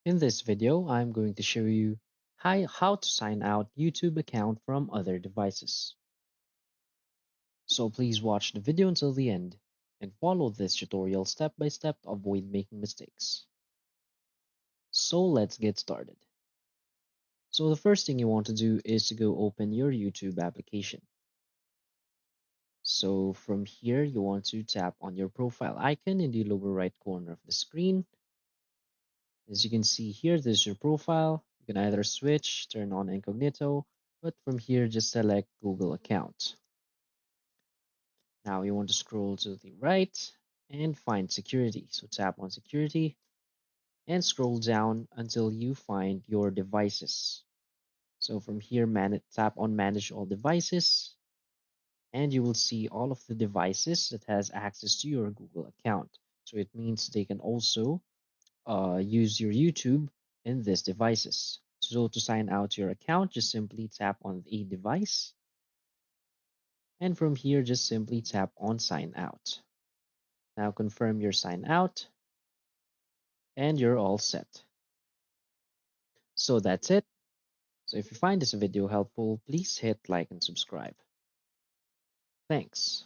In this video, I'm going to show you how to sign out YouTube account from other devices. So please watch the video until the end and follow this tutorial step by step to avoid making mistakes. So let's get started. So the first thing you want to do is to go open your YouTube application. So from here, you want to tap on your profile icon in the lower right corner of the screen. As you can see here, this is your profile. You can either switch, turn on incognito, but from here, just select Google account. Now you want to scroll to the right and find security. So tap on security and scroll down until you find your devices. So from here, tap on manage all devices and you will see all of the devices that has access to your Google account. So it means they can also use your YouTube in these devices. So to sign out your account, just simply tap on a device. And from here, just simply tap on sign out. Now confirm your sign out and you're all set. So that's it. So if you find this video helpful, please hit like and subscribe. Thanks.